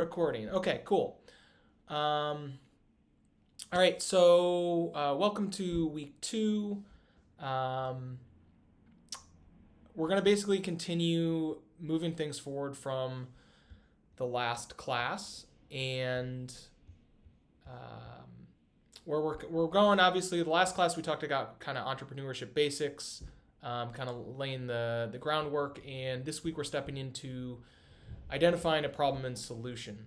Recording. Okay, cool. All right, so welcome to week 2. Um, we're going to basically continue moving things forward from the last class, and where we're going, obviously, the last class we talked about kind of entrepreneurship basics, kind of laying the groundwork, and this week we're stepping into identifying a problem and solution.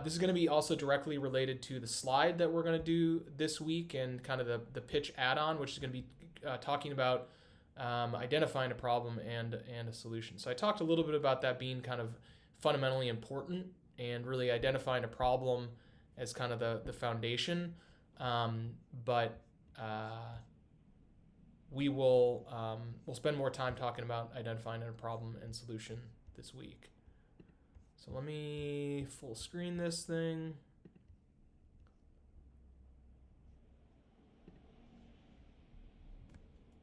This is going to be also directly related to the slide that we're going to do this week and kind of the pitch add-on, which is going to be talking about identifying a problem and a solution. So I talked a little bit about that being kind of fundamentally important and really identifying a problem as kind of the foundation. But we'll spend more time talking about identifying a problem and solution this week. So let me full screen this thing.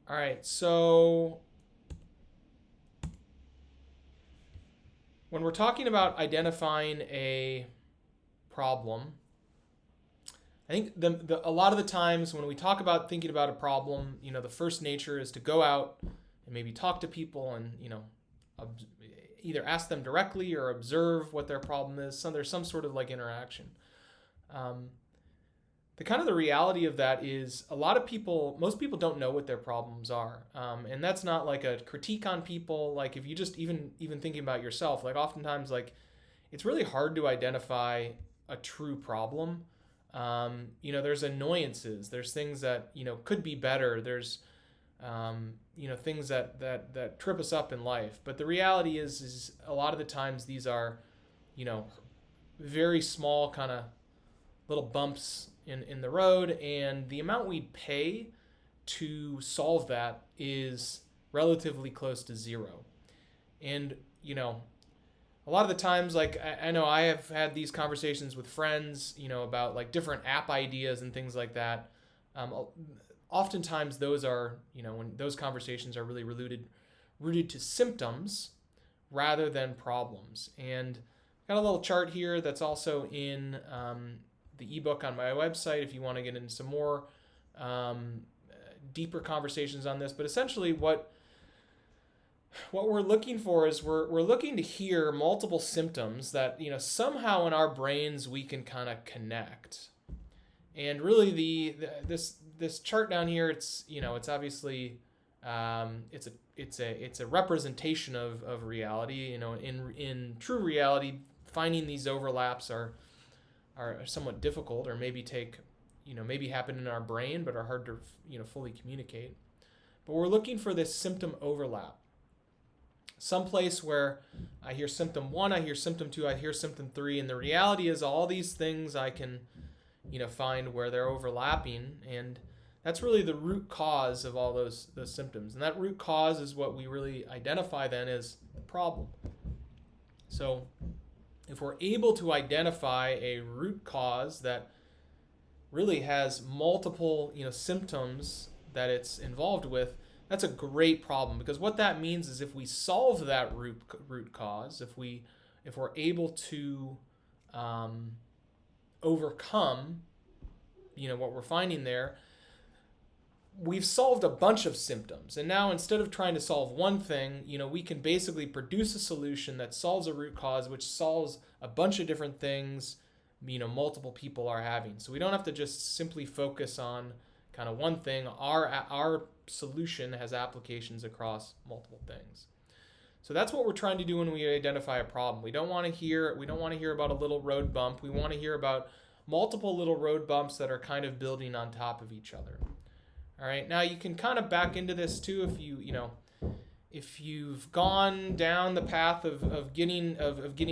All right, so when we're talking about identifying a problem, I think a lot of the times when we talk about thinking about a problem, the first nature is to go out and maybe talk to people and, either ask them directly or observe what their problem is. So there's some sort of like interaction. The reality of that is most people don't know what their problems are. And that's not like a critique on people. Like if you just even thinking about yourself, like oftentimes like it's really hard to identify a true problem. There's annoyances, there's things that, could be better. There's, things that trip us up in life. But the reality is a lot of the times these are, very small kind of little bumps in the road, and the amount we pay to solve that is relatively close to zero. And, a lot of the times, like I know I have had these conversations with friends, about like different app ideas and things like that. Oftentimes those are, when those conversations are really rooted to symptoms rather than problems. And got a little chart here that's also in the ebook on my website if you want to get into some more deeper conversations on this. But essentially what we're looking for is we're looking to hear multiple symptoms that, somehow in our brains we can kind of connect. And really this chart down here, it's obviously it's a representation of reality. In true reality, finding these overlaps are somewhat difficult, or maybe maybe happen in our brain but are hard to fully communicate. But we're looking for this symptom overlap. Someplace where I hear symptom 1, I hear symptom 2, I hear symptom 3, and the reality is all these things I can find where they're overlapping, and that's really the root cause of all those symptoms. And that root cause is what we really identify then as the problem. So if we're able to identify a root cause that really has multiple symptoms that it's involved with, that's a great problem, because what that means is if we solve that root cause, if we're able to overcome what we're finding there, we've solved a bunch of symptoms. And now instead of trying to solve one thing, we can basically produce a solution that solves a root cause, which solves a bunch of different things multiple people are having. So we don't have to just simply focus on kind of one thing. Our solution has applications across multiple things. So that's what we're trying to do when we identify a problem. We don't want to hear about a little road bump. We want to hear about multiple little road bumps that are kind of building on top of each other. All right. Now you can kind of back into this too if you've gone down the path of getting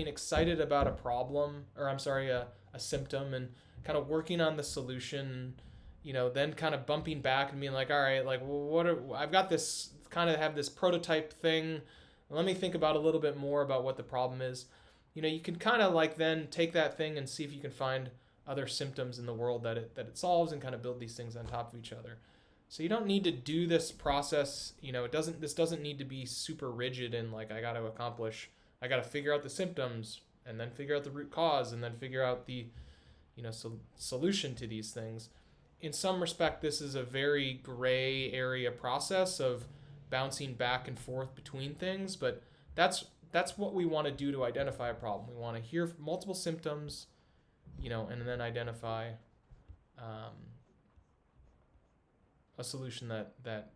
excited about a problem, or a symptom, and kind of working on the solution, then kind of bumping back and being like, all right, like, well, I've got this, kind of have this prototype thing. Let me think about a little bit more about what the problem is. You can kind of like then take that thing and see if you can find other symptoms in the world that it solves, and kind of build these things on top of each other. So you don't need to do this process. This doesn't need to be super rigid and like I got to figure out the symptoms, and then figure out the root cause, and then figure out the solution to these things. In some respect, this is a very gray area process of bouncing back and forth between things, but that's what we want to do to identify a problem. We want to hear multiple symptoms, and then identify a solution that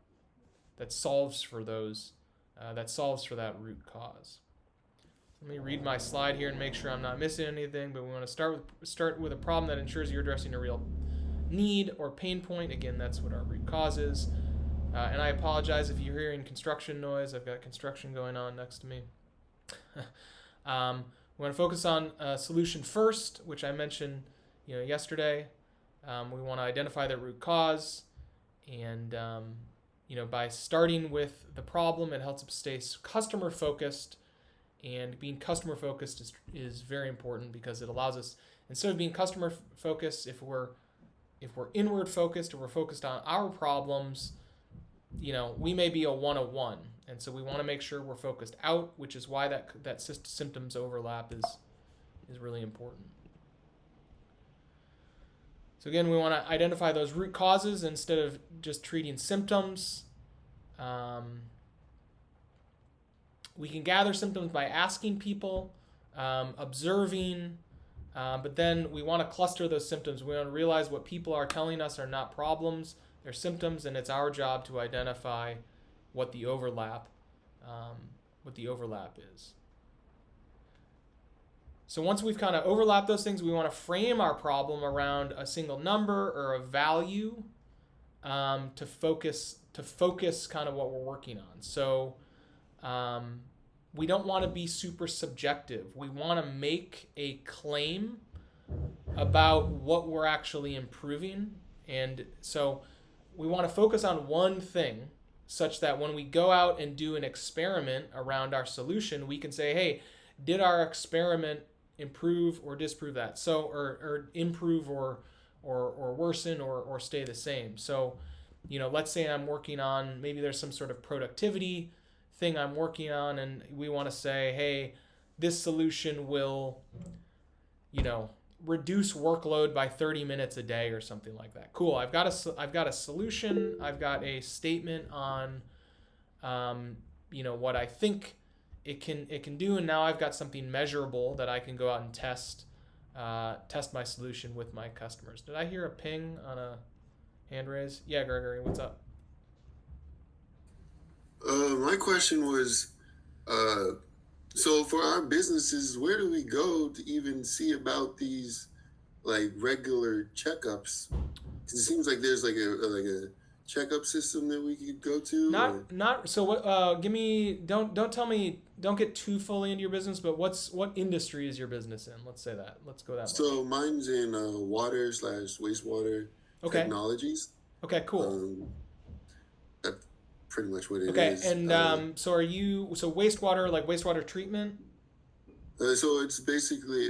solves for those, that solves for that root cause. Let me read my slide here and make sure I'm not missing anything, but we want to start with a problem that ensures you're addressing a real need or pain point. Again, that's what our root cause is. And I apologize if you're hearing construction noise. I've got construction going on next to me. We want to focus on solution first, which I mentioned yesterday. We want to identify the root cause, and by starting with the problem, it helps us stay customer focused. And being customer focused is very important, because it allows us, instead of being customer focused, if we're inward focused, or we're focused on our problems, we may be a 101. And so we want to make sure we're focused out, which is why that symptoms overlap is really important. So again, we want to identify those root causes instead of just treating symptoms. We can gather symptoms by asking people, observing, but then we want to cluster those symptoms. We want to realize what people are telling us are not problems, they're symptoms, and it's our job to identify what the overlap is. So once we've kind of overlapped those things, we want to frame our problem around a single number or a value, to focus kind of what we're working on. So we don't want to be super subjective. We want to make a claim about what we're actually improving. And so we want to focus on one thing, such that when we go out and do an experiment around our solution, we can say, hey, did our experiment improve or disprove that? So, or improve or worsen or stay the same. So, let's say I'm working on, maybe there's some sort of productivity thing I'm working on, and we want to say, hey, this solution will, reduce workload by 30 minutes a day or something like that. Cool. I've got a solution. I've got a statement on, what I think it can do, and now I've got something measurable that I can go out and test my solution with my customers. Did I hear a ping on a hand raise? Yeah, Gregory, what's up? My question was, so for our businesses, where do we go to even see about these like regular checkups? 'Cause it seems like there's like a checkup system that we could go to. Not so. What? Don't tell me. Don't get too fully into your business. But what industry is your business in? Let's say that. Let's go that way. So mine's in water/wastewater technologies. Okay. Cool. That's pretty much what it is. Okay. And so are you? So wastewater, like wastewater treatment? So it's basically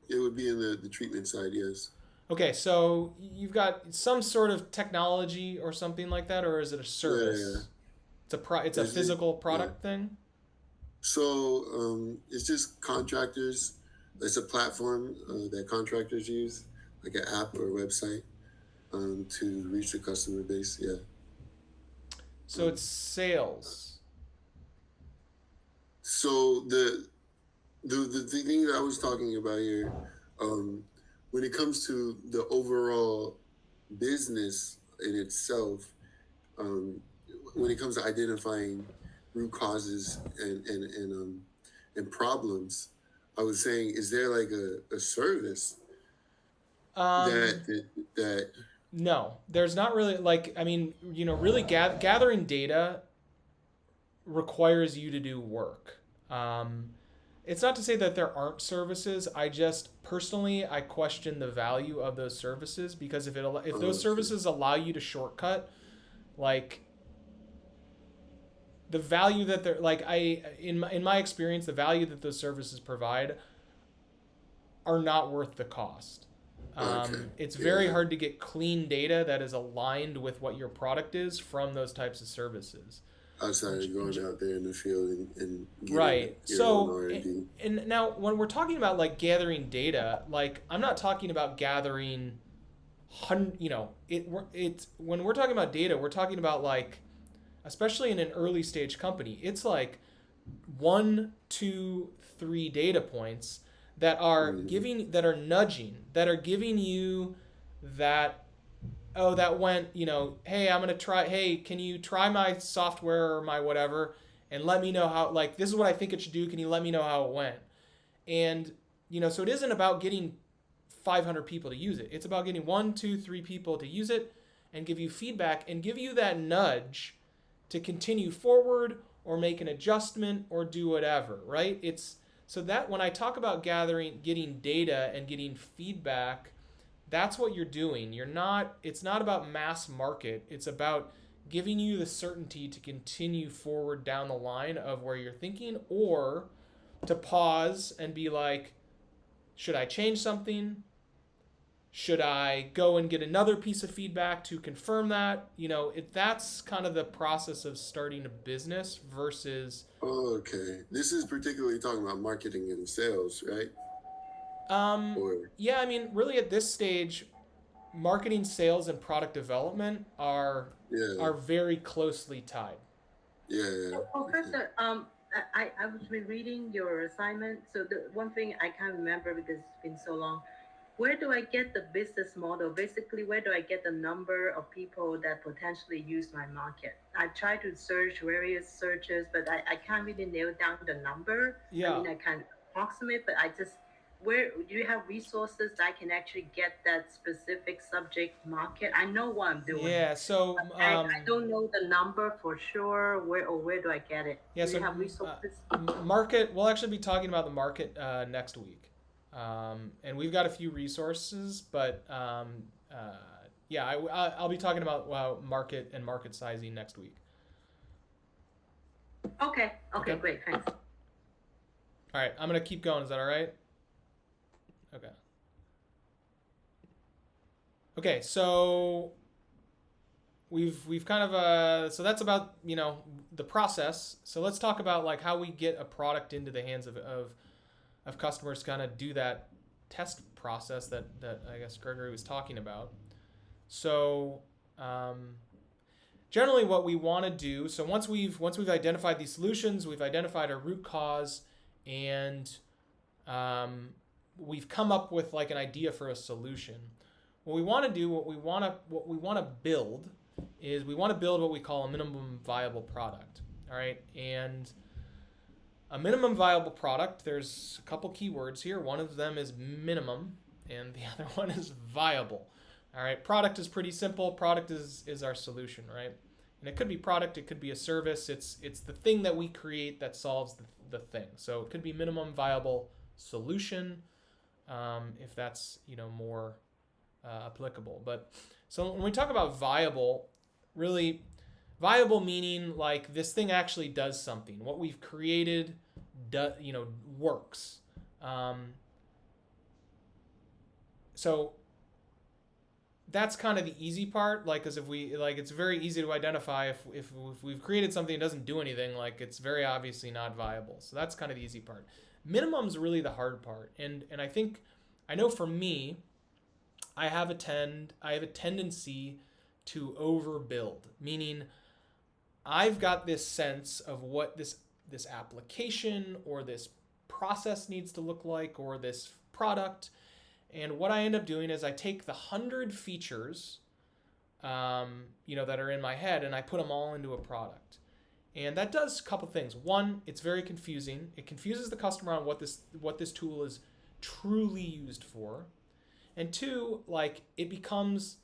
it would be in the treatment side, yes. Okay, so you've got some sort of technology or something like that, or is it a service? Yeah. It's a physical product thing? So it's just contractors. It's a platform that contractors use, like an app or a website, to reach the customer base, yeah. So it's sales. So the thing that I was talking about here, when it comes to the overall business in itself, when it comes to identifying root causes and problems, I was saying, is there like a service that No, there's not really. Like, I mean, really gathering data requires you to do work. It's not to say that there aren't services. I question the value of those services, because if those services allow you to shortcut, like, the value that they're like, in my experience, the value that those services provide are not worth the cost. It's very hard to get clean data that is aligned with what your product is from those types of services. outside of going out there in the field and getting Right. your own So, R&D. and now when we're talking about like gathering data, like I'm not talking about gathering, it's when we're talking about data, we're talking about like, especially in an early stage company, it's like one, two, three data points Mm-hmm. that are nudging, that are giving you that, oh, that went, hey, I'm gonna try, hey, can you try my software or my whatever, and let me know how, like, this is what I think it should do. Can you let me know how it went? And so it isn't about getting 500 people to use it. It's about getting one, two, three people to use it and give you feedback and give you that nudge to continue forward or make an adjustment or do whatever, right? It's so that when I talk about getting data and getting feedback, that's what you're doing. It's not about mass market. It's about giving you the certainty to continue forward down the line of where you're thinking, or to pause and be like, should I change something? Should I go and get another piece of feedback to confirm that? That's kind of the process of starting a business versus, Oh, okay. This is particularly talking about marketing and sales, right? um, Or yeah, I mean, really at this stage, marketing, sales, and product development yeah, are very closely tied. yeah, yeah. So, Okay. Professor, I was reading your assignment. So the one thing I can't remember because it's been so long. Where do I get the business model? Basically, where do I get the number of people that potentially use my market? I try to search various searches, but I can't really nail down the number. I Yeah, mean, I can approximate, but I just, where do you have resources that I can actually get that specific subject market? I know what I'm doing. yeah. So, I don't know the number for sure. Where do I get it? yeah. Do So, you have resources? market. We'll actually be talking about the market next week, and we've got a few resources, but yeah, I'll be talking about market and market sizing next week. Okay. Okay. Okay. Great. Thanks. All right. I'm gonna keep going. Is that all right? Okay. Okay. So we've kind of so that's about the process. So let's talk about like how we get a product into the hands of customers to kind of do that test process that I guess Gregory was talking about. So um, generally, what we want to do. So once we've identified these solutions, we've identified a root cause, and um, we've come up with like an idea for a solution. What we want to do, what we want to build, is we want to build what we call a minimum viable product. All right, and a minimum viable product, there's a couple keywords here. One of them is minimum, and the other one is viable. All right, product is pretty simple. Product is our solution, right? And it could be product, it could be a service. It's the thing that we create that solves the thing. So it could be minimum viable solution, if that's more applicable. But so when we talk about viable, really viable meaning like this thing actually does something. What we've created works. So that's kind of the easy part, like, because if we like, it's very easy to identify if we've created something that doesn't do anything, like it's very obviously not viable. So that's kind of the easy part. Minimum's really the hard part, and I know for me, I have a tendency to overbuild, meaning I've got this sense of what this application or this process needs to look like, or this product. And what I end up doing is I take the 100 features, that are in my head, and I put them all into a product. And that does a couple things. One, it's very confusing. It confuses the customer on what this tool is truly used for. And two, like it becomes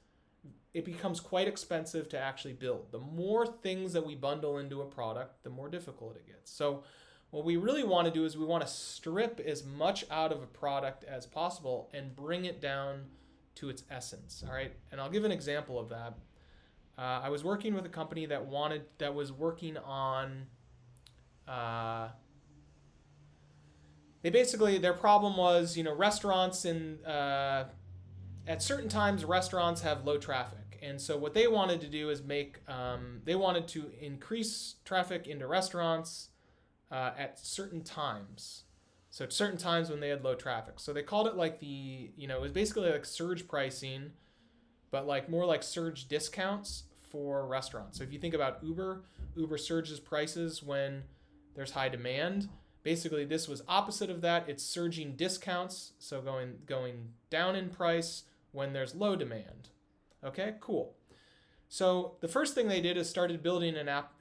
quite expensive to actually build. The more things that we bundle into a product, the more difficult it gets. So what we really want to do is we want to strip as much out of a product as possible and bring it down to its essence. All right, and I'll give an example of that. I was working with a company that was working on. They basically, their problem was restaurants, and at certain times restaurants have low traffic, And so what they wanted to do is they wanted to increase traffic into restaurants at certain times. So at certain times when they had low traffic. So they called it like it was basically like surge pricing, but like more like surge discounts for restaurants. So if you think about Uber surges prices when there's high demand. Basically, this was opposite of that. It's surging discounts, so going down in price when there's low demand. Okay, cool. So the first thing they did is started building an app,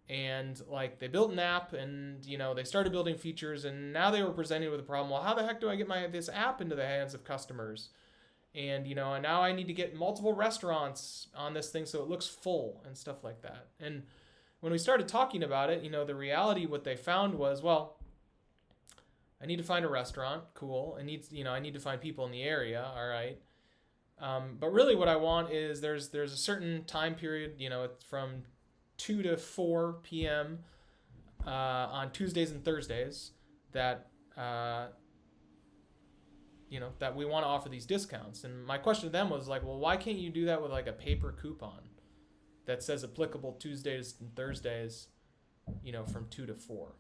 and like they built an app, and they started building features, and now they were presented with a problem. Well, how the heck do I get this app into the hands of customers? And and now I need to get multiple restaurants on this thing so it looks full and stuff like that. And when we started talking about it, the reality, what they found was, well, I need to find a restaurant. Cool. I need to find people in the area. All right. But really what I want is there's a certain time period, it's from 2 to 4 p.m. On Tuesdays and Thursdays that, that we want to offer these discounts. And my question to them was like, well, why can't you do that with like a paper coupon that says applicable Tuesdays and Thursdays, from 2 to 4?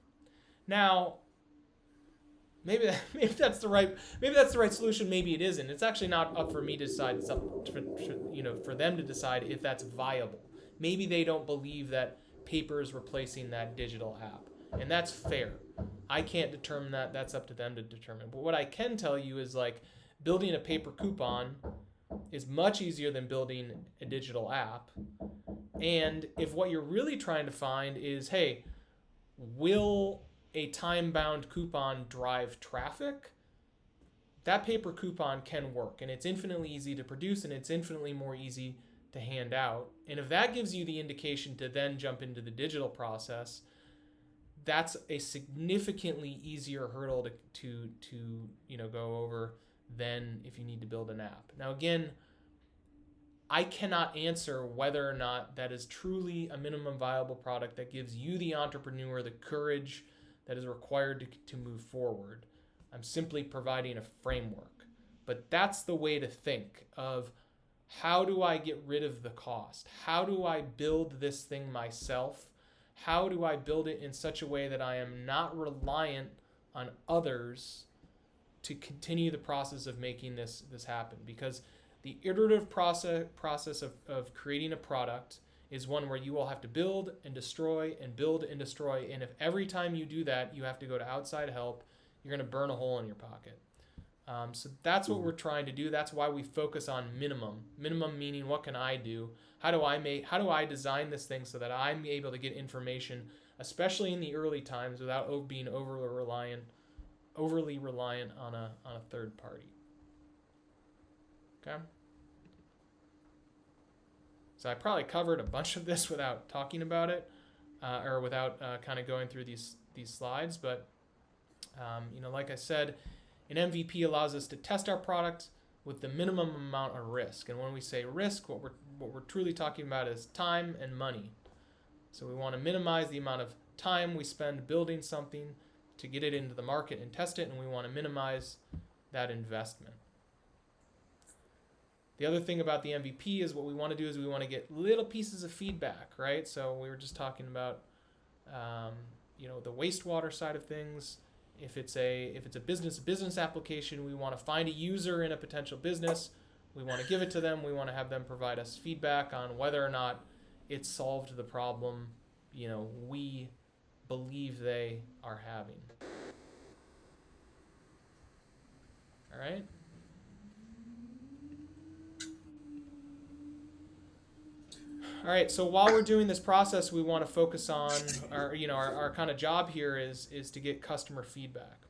Now, maybe that's the right solution. Maybe it isn't. It's actually not up for me to decide. It's up for them to decide if that's viable. Maybe they don't believe that paper is replacing that digital app, and that's fair. I can't determine that. That's up to them to determine. But what I can tell you is like building a paper coupon is much easier than building a digital app. And if what you're really trying to find is, hey, will a time-bound coupon drive traffic? That paper coupon can work, and it's infinitely easy to produce, and it's infinitely more easy to hand out. And if that gives you the indication to then jump into the digital process, that's a significantly easier hurdle to go over than if you need to build an app. Now again, I cannot answer whether or not that is truly a minimum viable product that gives you, the entrepreneur, the courage that is required to move forward. I'm simply providing a framework. But that's the way to think of, how do I get rid of the cost? How do I build this thing myself? How do I build it in such a way that I am not reliant on others to continue the process of making this happen? Because the iterative process of creating a product is one where you will have to build and destroy and build and destroy. And if every time you do that, you have to go to outside help, you're going to burn a hole in your pocket. So that's what we're trying to do. That's why we focus on minimum. Minimum meaning, what can I do? How do I design this thing so that I'm able to get information, especially in the early times, without being overly reliant on a third party. Okay. So I probably covered a bunch of this without talking about it, or without kind of going through these slides. But like I said, an MVP allows us to test our product with the minimum amount of risk. And when we say risk, what we're truly talking about is time and money. So we want to minimize the amount of time we spend building something to get it into the market and test it, and we want to minimize that investment. The other thing about the MVP is what we want to do is we want to get little pieces of feedback, right? So we were just talking about, the wastewater side of things. If it's a business application, we want to find a user in a potential business. We want to give it to them. We want to have them provide us feedback on whether or not it solved the problem, we believe they are having. All right. All right, so while we're doing this process, we want to focus on our kind of job here is to get customer feedback.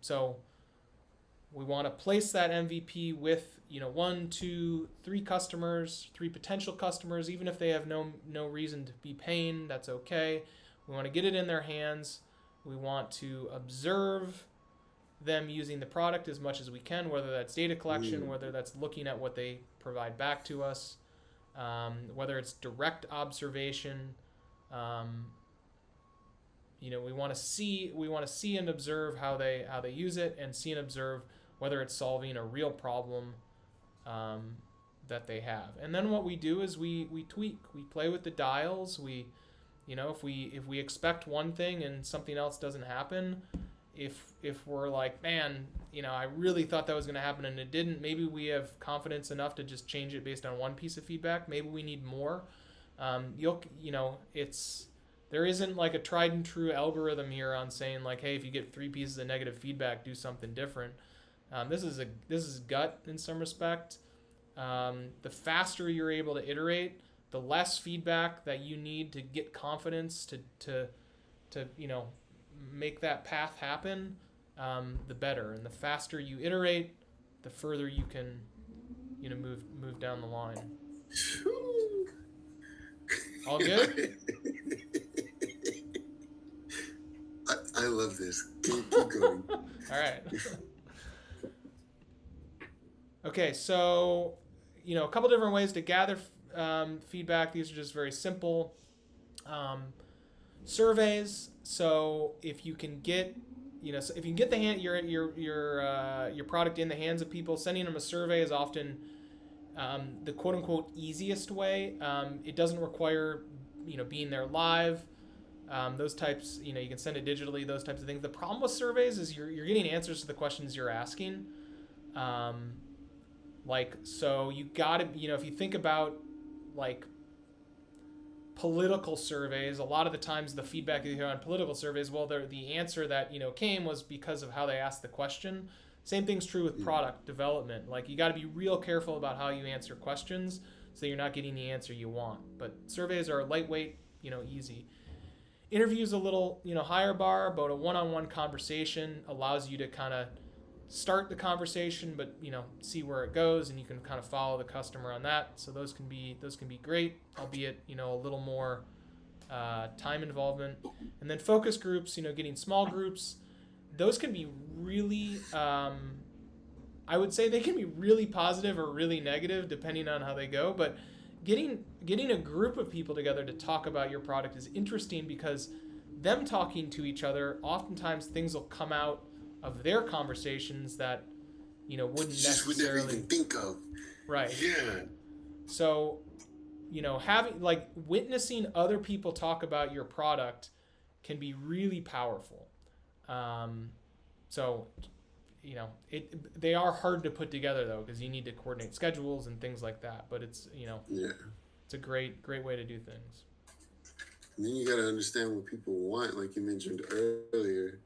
So we want to place that MVP with 1, 2, 3 customers, 3 potential customers, even if they have no reason to be paying. That's okay. We want to get it in their hands. We want to observe them using the product as much as we can, whether that's data collection, whether that's looking at what they provide back to us. Whether it's direct observation, we want to see and observe how they use it, and see and observe whether it's solving a real problem that they have. And then what we do is we tweak, we play with the dials. We, if we expect one thing and something else doesn't happen, if we're like, man, I really thought that was going to happen and it didn't, maybe we have confidence enough to just change it based on one piece of feedback. Maybe we need more. There isn't like a tried and true algorithm here on saying like, hey, if you get 3 pieces of negative feedback, do something different. This is gut in some respect. The faster you're able to iterate, the less feedback that you need to get confidence to make that path happen, the better. And the faster you iterate, the further you can move down the line. All good? I love this. Keep going. All right. Okay, so a couple different ways to gather feedback. These are just very simple. Surveys. So if you can get your product in the hands of people, sending them a survey is often the quote unquote easiest way. It doesn't require being there live. Those types, you can send it digitally. Those types of things. The problem with surveys is you're getting answers to the questions you're asking. So you got to, if you think about like political surveys, a lot of the times the feedback you hear on political surveys, well, the answer that came was because of how they asked the question. Same thing's true with product development. Like you got to be real careful about how you answer questions so you're not getting the answer you want. But surveys are lightweight, easy. Interviews a little higher bar, but a one-on-one conversation allows you to kind of start the conversation, but see where it goes, and you can kind of follow the customer on that. So those can be great, albeit a little more time involvement. And then focus groups, getting small groups, those can be really I would say they can be really positive or really negative depending on how they go. But getting a group of people together to talk about your product is interesting because them talking to each other, oftentimes things will come out of their conversations that wouldn't necessarily would never even think of. Right. Yeah. So having witnessing other people talk about your product can be really powerful. They are hard to put together though, because you need to coordinate schedules and things like that. But it's it's a great way to do things. And then you got to understand what people want, like you mentioned earlier,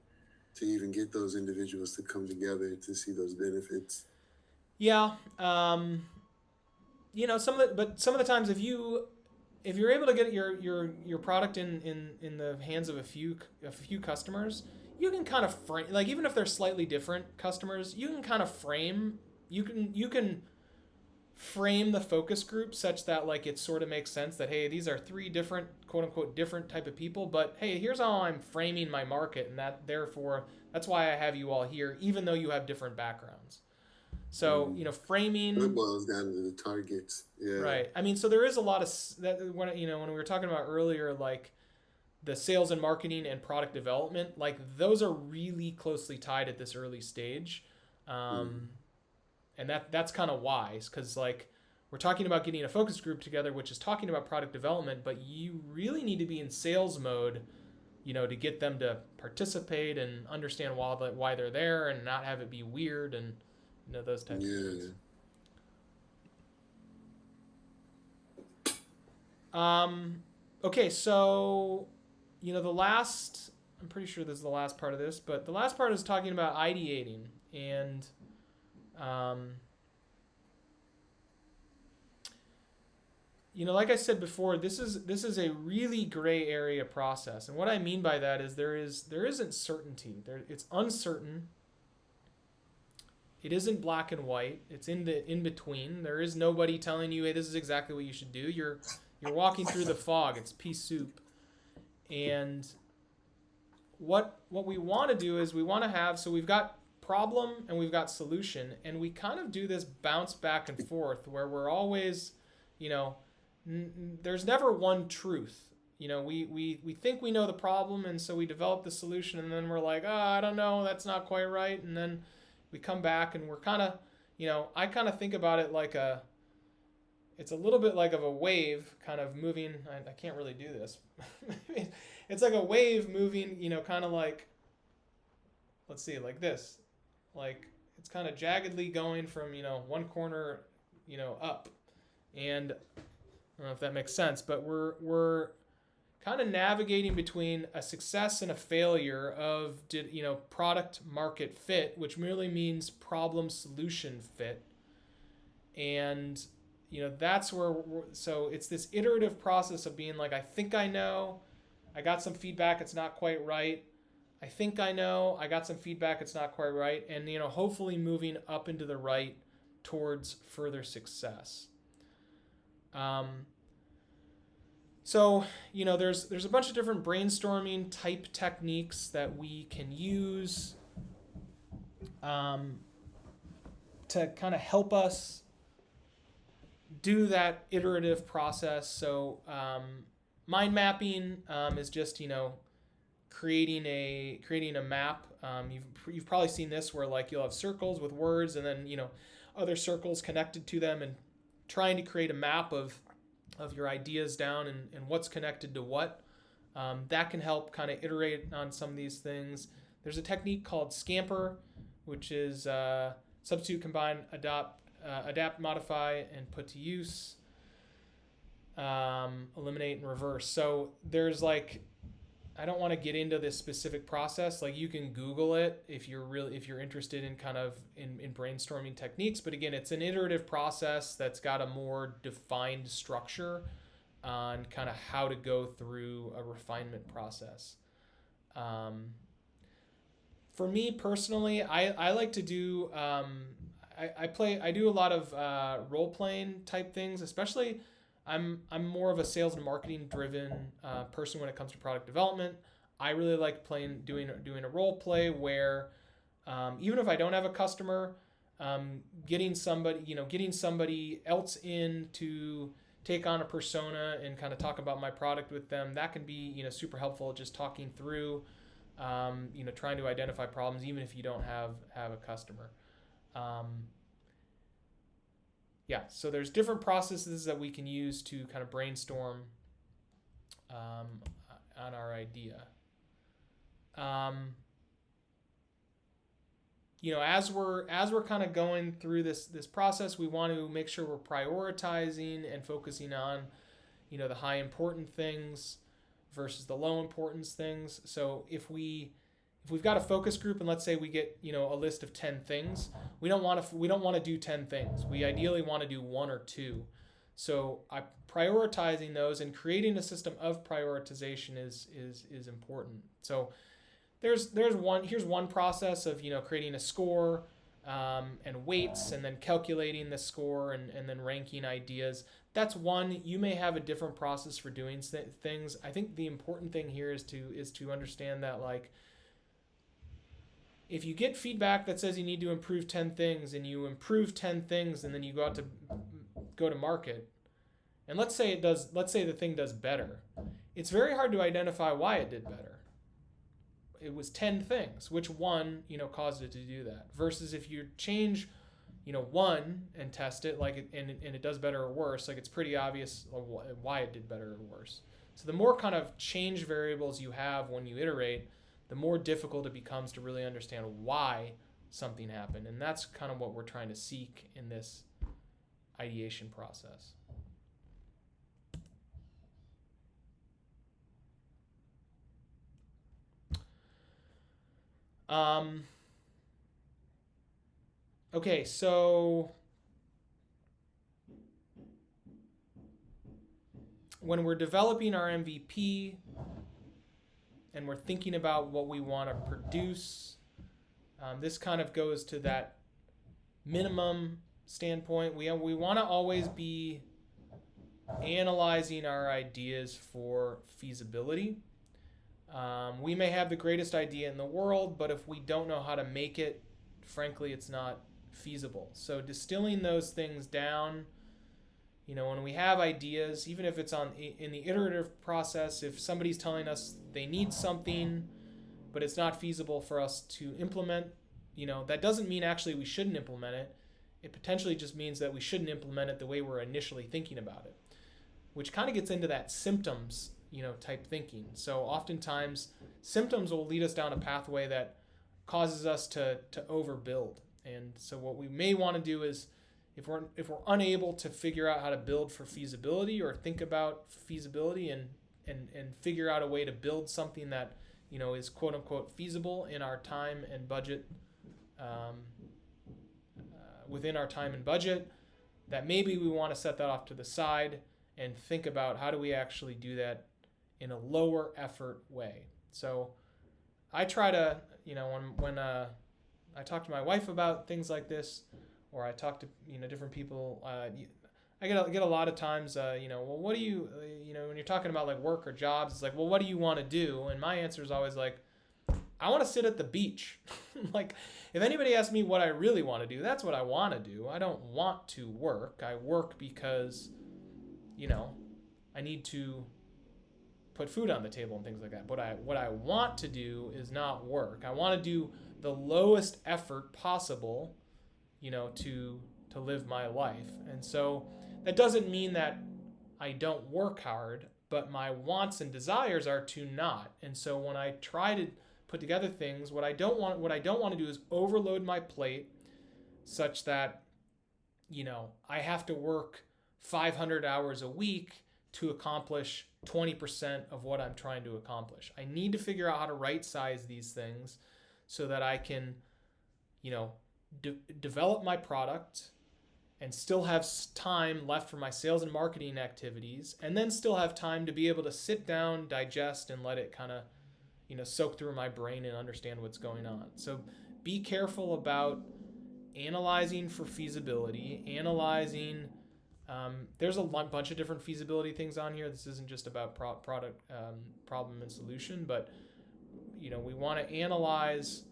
to even get those individuals to come together to see those benefits. Yeah. Some of the times if you're able to get your product in the hands of a few customers, you can kind of frame, like even if they're slightly different customers, you can kind of frame the focus group such that like it sort of makes sense that, hey, these are 3 different quote unquote different type of people, but hey, here's how I'm framing my market, and that's why I have you all here, even though you have different backgrounds. So framing. It boils down to the targets. Yeah. Right. I mean, so there is a lot of that when we were talking about earlier, like the sales and marketing and product development, like those are really closely tied at this early stage. And that's kind of wise, because like we're talking about getting a focus group together, which is talking about product development, but you really need to be in sales mode, to get them to participate and understand why they're there and not have it be weird and those types of things. Okay, so I'm pretty sure this is the last part of this, but the last part is talking about ideating. And like I said before, this is a really gray area process. And what I mean by that is there isn't certainty. It's uncertain. It isn't black and white. It's in between. There is nobody telling you, hey, this is exactly what you should do. You're walking through the fog. It's pea soup. And what we want to do is so we've got problem and we've got solution, and we kind of do this bounce back and forth where we're always, there's never one truth. We think we know the problem, and so we develop the solution, and then we're like, I don't know, that's not quite right, and then we come back and we're kind of, I kind of think about it like it's a little bit like of a wave kind of moving. I can't really do this. It's like a wave moving, kind of like, let's see, like this. Like it's kind of jaggedly going from, one corner, up. And I don't know if that makes sense, but we're kind of navigating between a success and a failure of product market fit, which merely means problem solution fit. And that's where so it's this iterative process of being like, I think I know, I got some feedback, it's not quite right. I think I know, I got some feedback, it's not quite right. And hopefully moving up into the right towards further success. So there's a bunch of different brainstorming type techniques that we can use to kind of help us do that iterative process. So mind mapping is just creating a map. You've probably seen this where like you'll have circles with words and then other circles connected to them, and trying to create a map of your ideas down and what's connected to what. That can help kind of iterate on some of these things. There's a technique called Scamper, which is substitute, combine, adapt, modify, and put to use. Eliminate and reverse. So there's like, I don't want to get into this specific process. Like you can Google it if you're interested in kind of in brainstorming techniques. But again, it's an iterative process that's got a more defined structure on kind of how to go through a refinement process. For me personally, I like to do I do a lot of role playing type things, especially. I'm more of a sales and marketing driven person when it comes to product development. I really like doing a role play where even if I don't have a customer, getting somebody else in to take on a persona and kind of talk about my product with them, that can be super helpful. Just talking through, trying to identify problems even if you don't have a customer. So there's different processes that we can use to kind of brainstorm on our idea. As we're kind of going through this process, we want to make sure we're prioritizing and focusing on, the high important things versus the low importance things. So if we've got a focus group and let's say we get a list of 10 things, we don't want to do 10 things. We ideally want to do one or two. So prioritizing those and creating a system of prioritization is important. So here's one process of creating a score and weights, and then calculating the score and then ranking ideas. That's one. You may have a different process for doing things. I think the important thing here is to understand that like, if you get feedback that says you need to improve 10 things and you improve 10 things and then you go to market, and let's say the thing does better, it's very hard to identify why it did better. It was 10 things. Which one, caused it to do that? Versus if you change, one and test it, and it does better or worse, like it's pretty obvious why it did better or worse. So the more kind of change variables you have when you iterate, the more difficult it becomes to really understand why something happened. And that's kind of what we're trying to seek in this ideation process. Okay, so when we're developing our MVP and we're thinking about what we want to produce, this kind of goes to that minimum standpoint. We want to always be analyzing our ideas for feasibility. We may have the greatest idea in the world, but if we don't know how to make it, frankly, it's not feasible. So distilling those things down, when we have ideas, even if it's in the iterative process, if somebody's telling us they need something, but it's not feasible for us to implement, that doesn't mean actually we shouldn't implement it. it potentially just means that we shouldn't implement it the way we're initially thinking about it, which kind of gets into that symptoms, type thinking. So oftentimes symptoms will lead us down a pathway that causes us to overbuild. And so what we may want to do is, if we're unable to figure out how to build for feasibility or think about feasibility and figure out a way to build something that is quote unquote feasible in our time and budget, within our time and budget, that maybe we want to set that off to the side and think about how do we actually do that in a lower effort way. So I try to, when I talk to my wife about things like this, or I talk to different people, I get a lot of times, well, what do you, when you're talking about like work or jobs, it's like, well, what do you want to do? And my answer is always like, I want to sit at the beach. Like, if anybody asks me what I really want to do, that's what I want to do. I don't want to work. I work because, I need to put food on the table and things like that. But what I want to do is not work. I want to do the lowest effort possible, to live my life. And so that doesn't mean that I don't work hard, but my wants and desires are to not. And so when I try to put together things, what I don't want to do is overload my plate such that, I have to work 500 hours a week to accomplish 20% of what I'm trying to accomplish. I need to figure out how to right size these things so that I can, develop my product and still have time left for my sales and marketing activities, and then still have time to be able to sit down, digest, and let it kind of, soak through my brain and understand what's going on. So be careful about analyzing for feasibility, analyzing. There's a bunch of different feasibility things on here. This isn't just about product problem and solution, but we want to analyze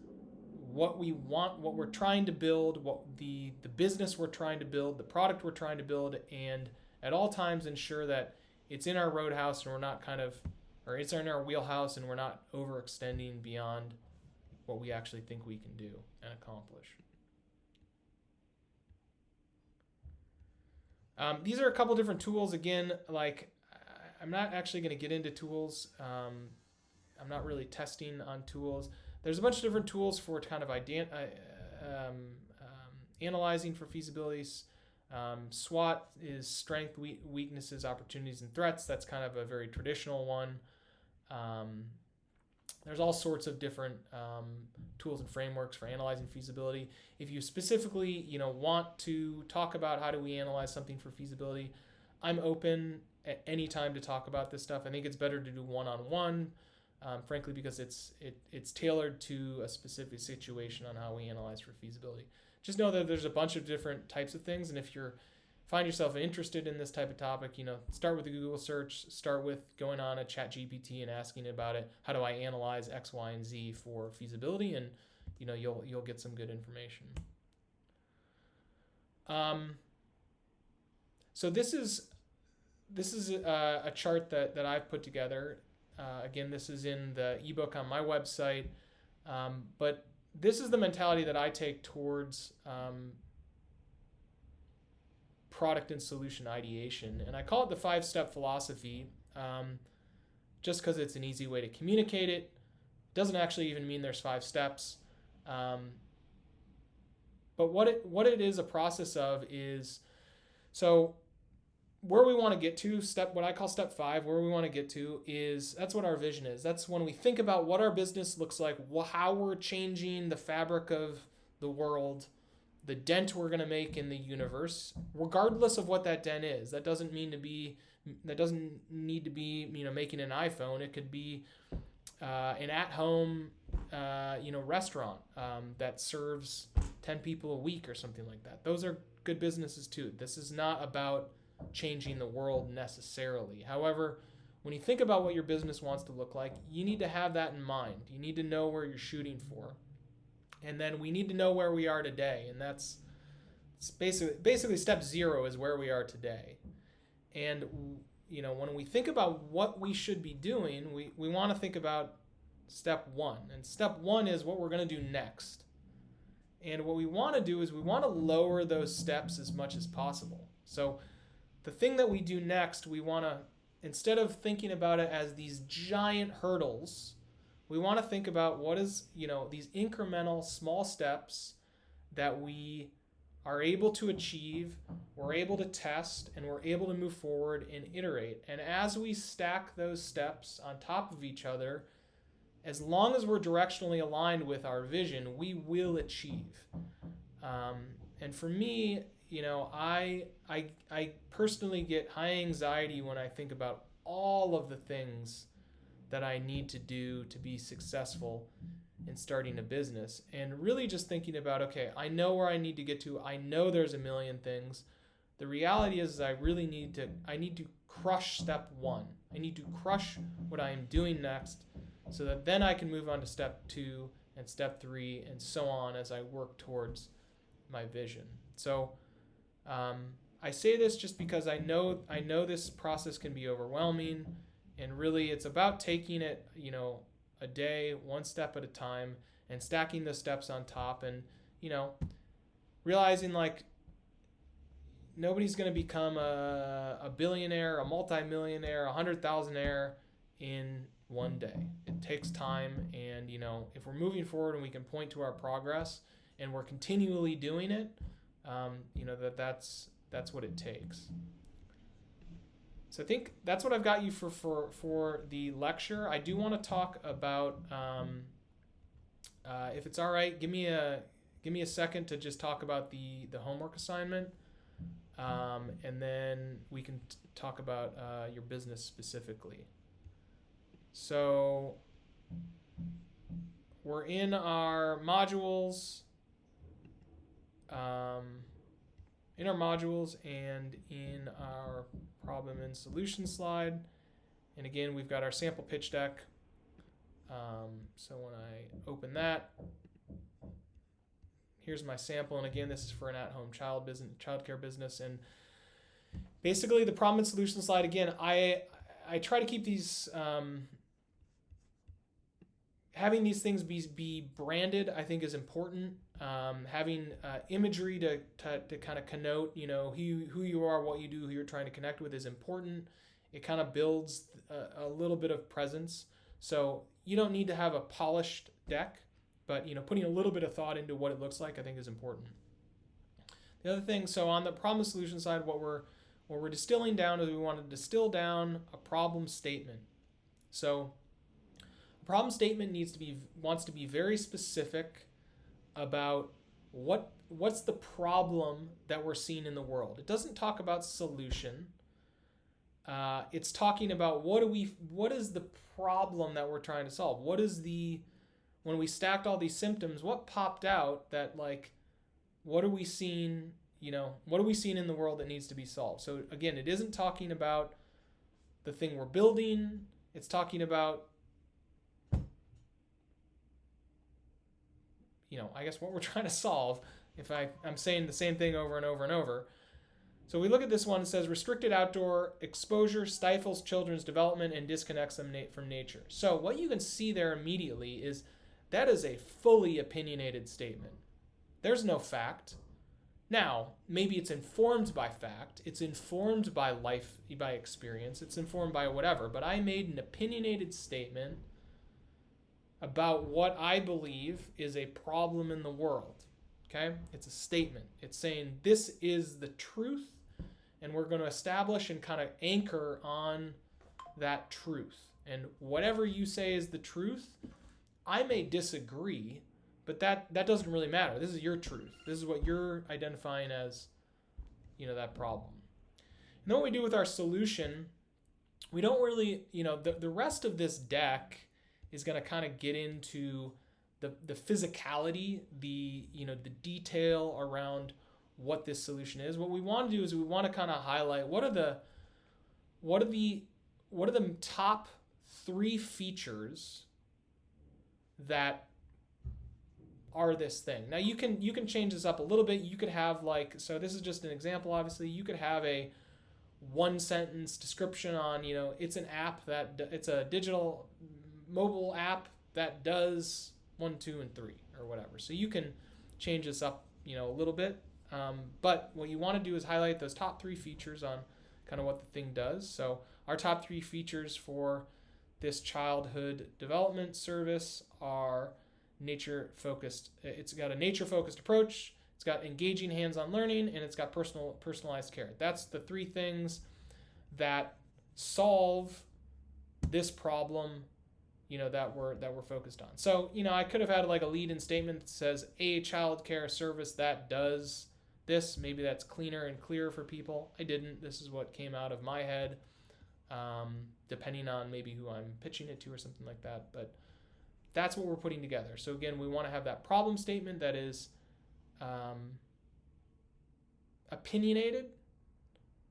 what we want, what we're trying to build, what the business we're trying to build, the product we're trying to build, and at all times ensure that it's in our roadhouse and we're not it's in our wheelhouse and we're not overextending beyond what we actually think we can do and accomplish. These are a couple different tools. Again, like, I'm not actually going to get into tools. I'm not really testing on tools. There's a bunch of different tools for kind of analyzing for feasibilities. SWOT is strength, weaknesses, opportunities, and threats. That's kind of a very traditional one. There's all sorts of different tools and frameworks for analyzing feasibility. If you specifically, want to talk about how do we analyze something for feasibility, I'm open at any time to talk about this stuff. I think it's better to do one-on-one, frankly, because it's tailored to a specific situation on how we analyze for feasibility. Just know that there's a bunch of different types of things, and if you find yourself interested in this type of topic, start with a Google search, start with going on a ChatGPT and asking about it. How do I analyze X, Y, and Z for feasibility? And you'll get some good information. So this is a chart that I've put together. Again, this is in the ebook on my website, but this is the mentality that I take towards product and solution ideation, and I call it the 5-step philosophy, just because it's an easy way to communicate it. It doesn't actually even mean there's 5 steps, but what it is a process of is, so where we want to get to, what I call step 5, where we want to get to is, that's what our vision is. That's when we think about what our business looks like, how we're changing the fabric of the world, the dent we're going to make in the universe, regardless of what that dent is. That doesn't need to be making an iPhone. It could be an at-home restaurant that serves 10 people a week or something like that. Those are good businesses too. This is not about changing the world necessarily. However, when you think about what your business wants to look like, you need to have that in mind. You need to know where you're shooting for. And then we need to know where we are today. And that's basically step 0 is where we are today. And when we think about what we should be doing, we want to think about step 1. And step 1 is what we're going to do next. And what we want to do is we want to lower those steps as much as possible. So the thing that we do next, we want to, instead of thinking about it as these giant hurdles, we want to think about what is, these incremental small steps that we are able to achieve, we're able to test, and we're able to move forward and iterate. And as we stack those steps on top of each other, as long as we're directionally aligned with our vision, we will achieve. And for me, I personally get high anxiety when I think about all of the things that I need to do to be successful in starting a business, and really just thinking about, okay, I know where I need to get to. I know there's a million things. The reality is I need to crush step one. I need to crush what I am doing next, so that then I can move on to step 2 and step 3 and so on as I work towards my vision. So I say this just because I know this process can be overwhelming, and really it's about taking it, a day, one step at a time, and stacking the steps on top, and realizing like nobody's going to become a billionaire, a multimillionaire, 100,000aire in one day. It takes time, and if we're moving forward and we can point to our progress and we're continually doing it, that's what it takes. So I think that's what I've got you for the lecture. I do want to talk about, if it's all right, give me a second to just talk about the homework assignment, and then we can talk about your business specifically. So we're in our modules. And in our problem and solution slide. And again, we've got our sample pitch deck. So when I open that, here's my sample. And again, this is for an at-home childcare business. And basically the problem and solution slide, again, I try to keep these, having these things be branded, I think is important. Having imagery to kind of connote, who you are, what you do, who you're trying to connect with is important. It kind of builds a little bit of presence. So you don't need to have a polished deck, but putting a little bit of thought into what it looks like, I think is important. The other thing, so on the problem solution side, what we're distilling down is we want to distill down a problem statement. So a problem statement wants to be very specific about what's the problem that we're seeing in the world. It doesn't talk about solution. It's talking about what is the problem that we're trying to solve? When we stacked all these symptoms, what popped out that what are we seeing, what are we seeing in the world that needs to be solved? So again, it isn't talking about the thing we're building. It's talking about I guess what we're trying to solve, if I'm saying the same thing over and over and over. So we look at this one, it says restricted outdoor exposure stifles children's development and disconnects them from nature. So what you can see there immediately is that is a fully opinionated statement. There's no fact. Now, maybe it's informed by fact, it's informed by life, by experience, it's informed by whatever, but I made an opinionated statement about what I believe is a problem in the world. Okay? It's a statement. It's saying this is the truth, and we're going to establish and kind of anchor on that truth. And whatever you say is the truth, I may disagree, but that doesn't really matter. This is your truth. This is what you're identifying as, that problem. And then what we do with our solution, we don't really, the rest of this deck is going to kind of get into the physicality, the detail around what this solution is. What we want to do is we want to kind of highlight what are the top 3 features that are this thing. Now you can change this up a little bit. You could have so this is just an example, obviously. You could have a 1-sentence description on, it's an app it's a digital mobile app that does 1, 2, and 3 or whatever. So you can change this up, a little bit. But what you want to do is highlight those top 3 features on kind of what the thing does. So our top 3 features for this childhood development service are nature focused. It's got a nature focused approach. It's got engaging hands-on learning, and it's got personalized care. That's the 3 things that solve this problem, that we're focused on. So, I could have had like a lead-in statement that says a child care service that does this. Maybe that's cleaner and clearer for people. I didn't. This is what came out of my head, depending on maybe who I'm pitching it to or something like that. But that's what we're putting together. So again, we want to have that problem statement that is opinionated,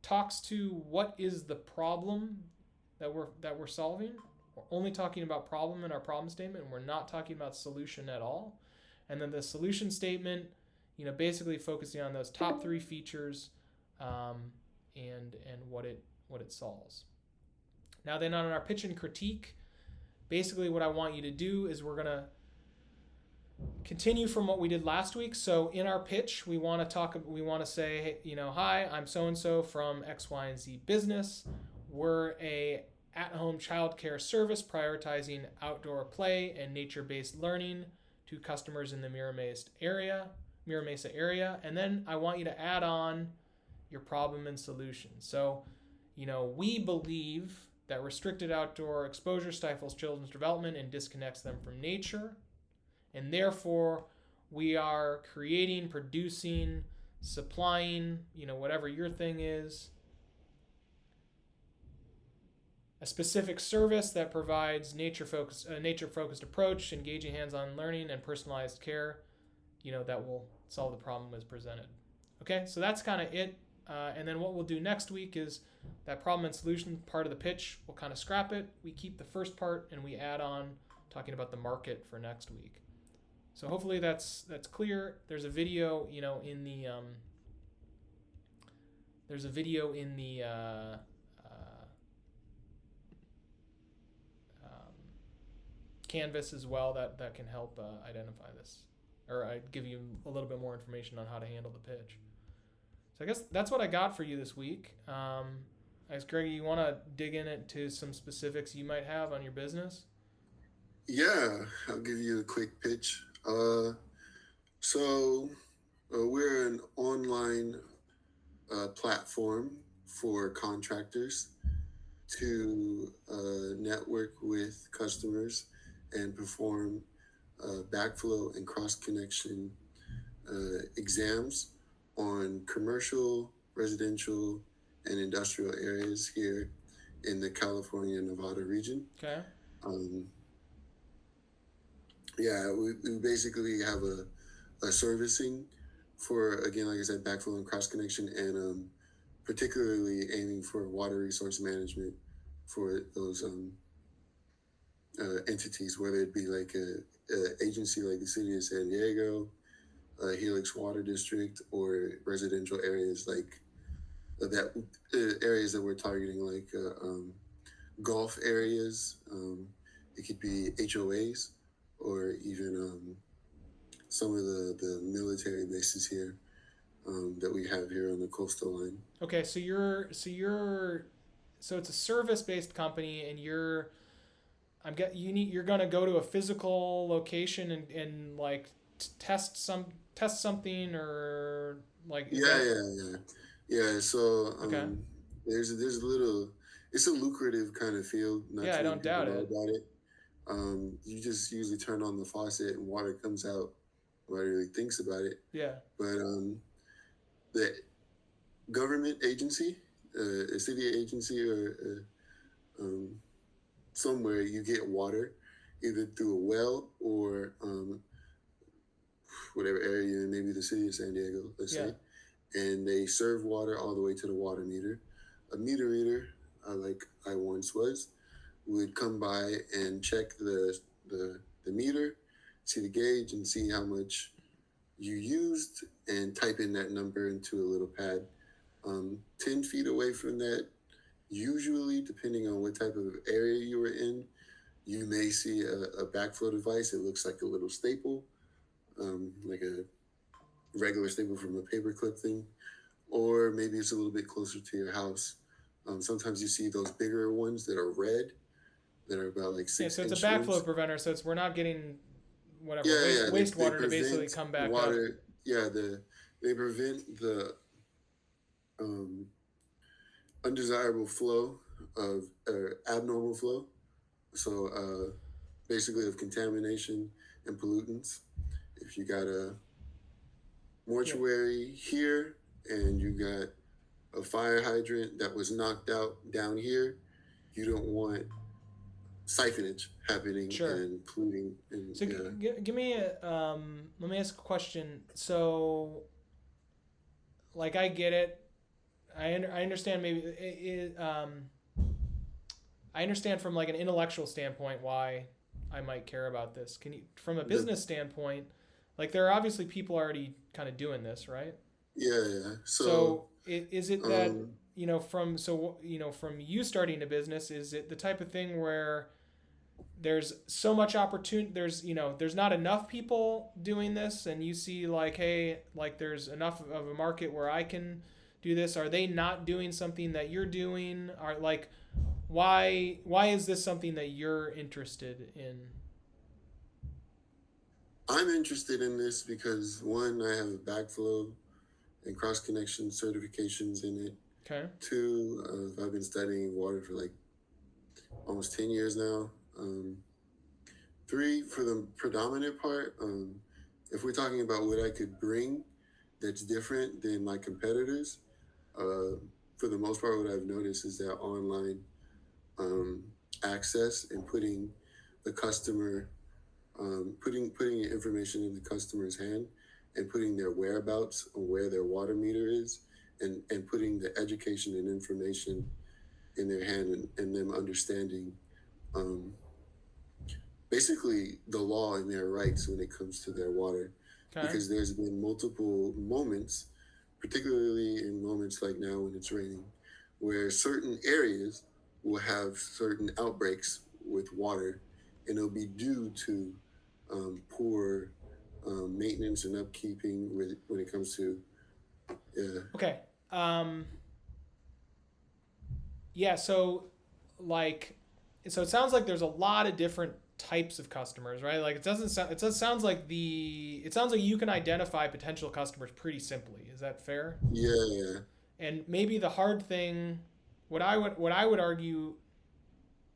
talks to what is the problem that we're solving. We're only talking about problem in our problem statement, and we're not talking about solution at all. And then the solution statement, basically focusing on those top 3 features, and what it solves. Now then, on our pitch and critique, basically what I want you to do is we're gonna continue from what we did last week. So in our pitch, we want to say, hi, I'm so-and-so from X, Y, and Z business. We're a at-home childcare service prioritizing outdoor play and nature-based learning to customers in the Mira Mesa area. And then I want you to add on your problem and solution. So, we believe that restricted outdoor exposure stifles children's development and disconnects them from nature. And therefore, we are creating, producing, supplying, whatever your thing is, a specific service that provides a nature-focused approach, engaging hands-on learning, and personalized care, that will solve the problem as presented. Okay, so that's kind of it. And then what we'll do next week is that problem and solution part of the pitch. We'll kind of scrap it. We keep the first part and we add on talking about the market for next week. So hopefully that's clear. There's a video, in the Canvas as well that can help identify this, or I'd give you a little bit more information on how to handle the pitch. So I guess that's what I got for you this week. I guess, Greg, you want to dig into some specifics you might have on your business? Yeah, I'll give you a quick pitch. We're an online platform for contractors to network with customers and perform backflow and cross-connection exams on commercial, residential, and industrial areas here in the California, Nevada region. Okay. We basically have a servicing for, again, like I said, backflow and cross-connection, and particularly aiming for water resource management for those entities, whether it be like a agency like the City of San Diego, Helix Water District, or residential areas like that, areas that we're targeting, like golf areas. It could be HOAs, or even some of the military bases here that we have here on the coastal line. Okay, so it's a service-based company, and you're gonna go to a physical location and like test something, or like yeah. So okay. There's a little. It's a lucrative kind of field. Yeah, I don't doubt it. About it. You just usually turn on the faucet and water comes out. Nobody really thinks about it. Yeah. But the government agency, a city agency, or somewhere, you get water either through a well or whatever area you're in, maybe the City of San Diego, let's say, and they serve water all the way to the water meter. A meter reader, like I once was, would come by and check the meter, see the gauge, and see how much you used, and type in that number into a little pad. 10 feet away from that, usually, depending on what type of area you were in, you may see a backflow device. It looks like a little staple, like a regular staple from a paperclip thing, or maybe it's a little bit closer to your house. Sometimes you see those bigger ones that are red, that are about like Yeah, so it's a 6 inch backflow rims. preventer, so we're not getting whatever Yeah, yeah, they wastewater to basically prevent come back up. water. Yeah, they prevent the um, undesirable flow of abnormal flow. So basically of contamination and pollutants. If you got a Yeah. mortuary here and you got a fire hydrant that was knocked out down here, you don't want siphonage happening Sure. and polluting. And So yeah, give me a let me ask a question. So like I get it. I understand maybe I understand from like an intellectual standpoint why I might care about this. Can you, from a the business standpoint, like there are obviously people already kind of doing this, right? yeah. So So is it that um, from you starting a business, is it the type of thing where there's so much opportunity, there's not enough people doing this, and you see like, hey, like there's enough of a market where I can do this? Are they not doing something that you're doing? Are like, why is this something that you're interested in? I'm interested in this because one, I have a backflow and cross connection certifications in it. Okay. Two, I've been studying water for like almost 10 years now. Three, for the predominant part, if we're talking about what I could bring that's different than my competitors, uh, for the most part, what I've noticed is that online um, access and putting the customer, putting information in the customer's hand and putting their whereabouts on where their water meter is, and putting the education and information in their hand, and them understanding um, basically the law and their rights when it comes to their water. Okay. Because there's been multiple moments, particularly in moments like now when it's raining, where certain areas will have certain outbreaks with water, and it'll be due to poor maintenance and upkeeping when it comes to yeah. Okay. Um, yeah. So like, so it sounds like there's a lot of different types of customers, right? Like it just sounds like it sounds like you can identify potential customers pretty simply. Is that fair? Yeah. And maybe the hard thing, what I would argue,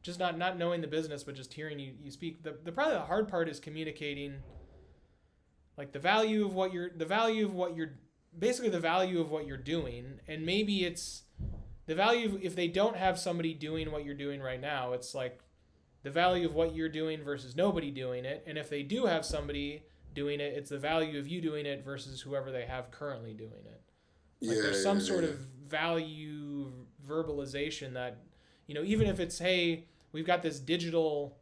just not knowing the business but just hearing you speak, the probably the hard part is communicating like the value of what you're basically the value of what you're doing. And maybe it's the value of, if they don't have somebody doing what you're doing right now, it's like the value of what you're doing versus nobody doing it. And if they do have somebody doing it, it's the value of you doing it versus whoever they have currently doing it. Like there's some sort of value verbalization that, even if it's, hey, we've got this digital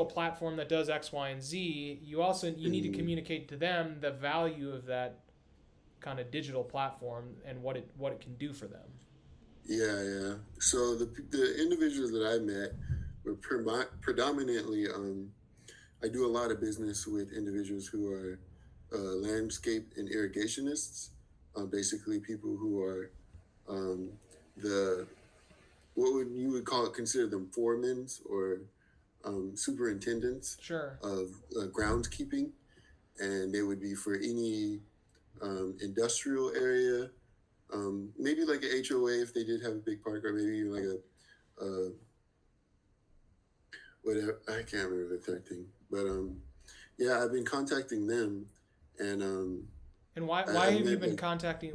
platform that does X, Y, and Z. You need to communicate to them the value of that kind of digital platform and what it can do for them. Yeah. So the individuals that I met were predominantly. I do a lot of business with individuals who are landscape and irrigationists. Basically, people who are um, the what would you would call it, consider them foremen or superintendents Sure. of groundskeeping, and they would be for any industrial area, maybe like an HOA if they did have a big park, or maybe even like a whatever. I can't remember the third thing, but yeah, I've been contacting them, and And why I have you met been like contacting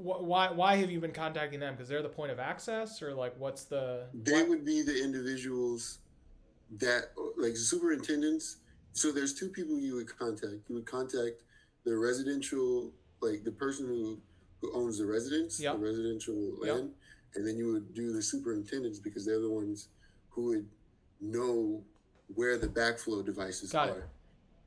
why have you been contacting them? Because they're the point of access, or like what's the they what? would be the individuals that like superintendents. So there's two people you would contact. You would contact the residential, like the person who owns the residence, the Yep. residential Yep. land, and then you would do the superintendents because they're the ones who would know where the backflow devices Got it. are,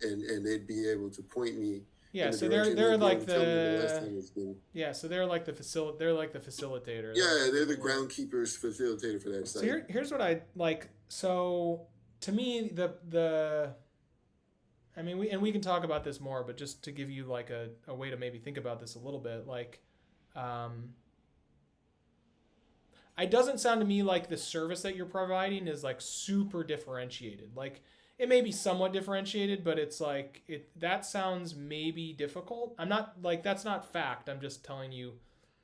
and they'd be able to point me Yeah. in the So they're direction. they're They'd be able like to tell me the last the time it's been. yeah. So they're like the they're like the facilitator. Yeah, they're the groundkeepers facilitator for that So site. here's what I like. So to me, the I mean, we can talk about this more, but just to give you like a way to maybe think about this a little bit, like, um, it doesn't sound to me like the service that you're providing is like super differentiated. Like, it may be somewhat differentiated, but it's like that sounds maybe difficult. I'm not like that's not fact. I'm just telling you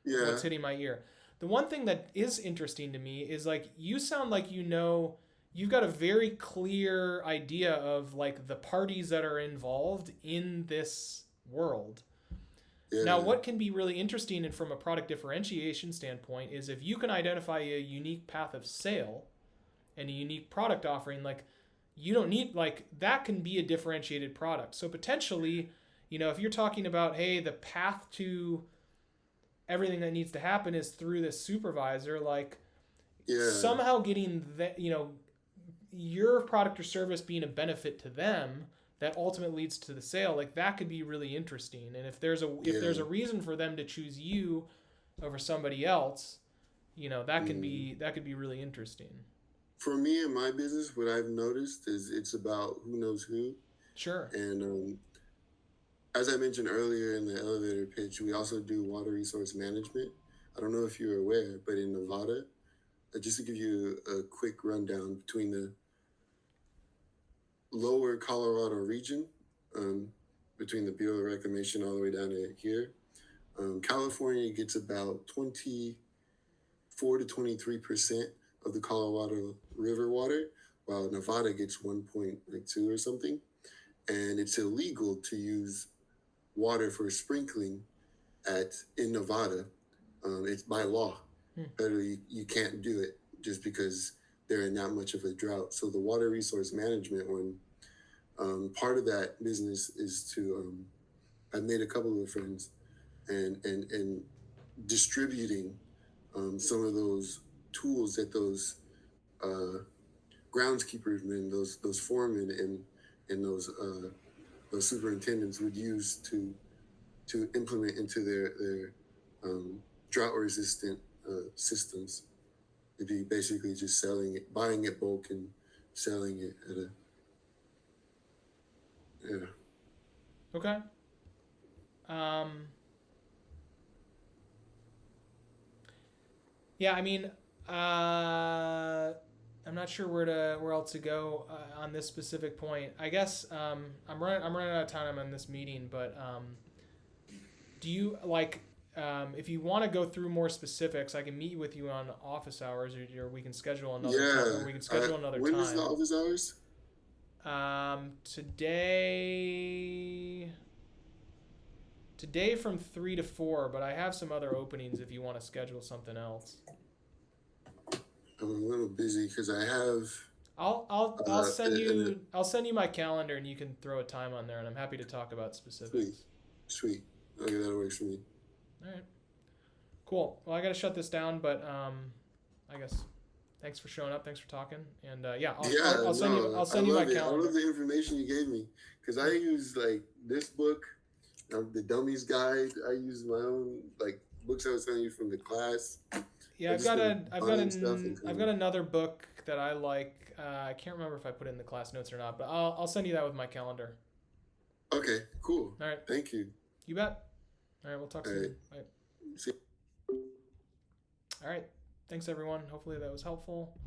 Yeah, what's hitting my ear. The one thing that is interesting to me is like you sound like you know you've got a very clear idea of like the parties that are involved in this world. Now, yeah, what can be really interesting and from a product differentiation standpoint is if you can identify a unique path of sale and a unique product offering, like you don't need like that can be a differentiated product. So potentially, if you're talking about, hey, the path to everything that needs to happen is through this supervisor, like yeah, somehow getting that, your product or service being a benefit to them that ultimately leads to the sale, like that could be really interesting. And if there's a yeah. reason for them to choose you over somebody else, that could be really interesting. For me and my business, what I've noticed is it's about who knows who. Sure. And as I mentioned earlier in the elevator pitch, we also do water resource management. I don't know if you're aware, but in Nevada, just to give you a quick rundown between the lower Colorado region, um, between the Bureau of Reclamation all the way down to here, California gets about 24 to 23% of the Colorado River water, while Nevada gets 1.2 or something. And it's illegal to use water for sprinkling in Nevada. It's by law. Hmm. Federally, you can't do it just because they're in that much of a drought. So the water resource management one, part of that business is to I've made a couple of friends and distributing some of those tools that those uh, groundskeepers and those foremen and those superintendents would use to implement into their drought resistant systems. It'd be basically just selling it, buying it bulk and selling it at a yeah. Okay. Um, yeah, I mean, I'm not sure where else to go on this specific point. I guess I'm running out of time on this meeting, but do you like if you want to go through more specifics, I can meet with you on office hours, or we can schedule another time, or Yeah. we can schedule another When is the time. office hours? Today from 3 to 4, but I have some other openings if you want to schedule something else. I'm a little busy because I have I'll send and you my calendar and you can throw a time on there, and I'm happy to talk about sweet, specifics. sweet. Okay, that works for me. All right, cool. Well, I gotta shut this down, but I guess thanks for showing up. Thanks for talking, and yeah, Yeah, I'll send you no, I'll I send you my love it. I calendar. love the information you gave me because I use like this book, the Dummies Guide. I use my own like books I was telling you from the class. Yeah, I've just been buying stuff and I've got another book that I like. I can't remember if I put it in the class notes or not, but I'll send you that with my calendar. Okay, cool. All right, Thank you. you bet. All right, we'll talk All right. soon. Bye. See All right, thanks everyone. Hopefully that was helpful.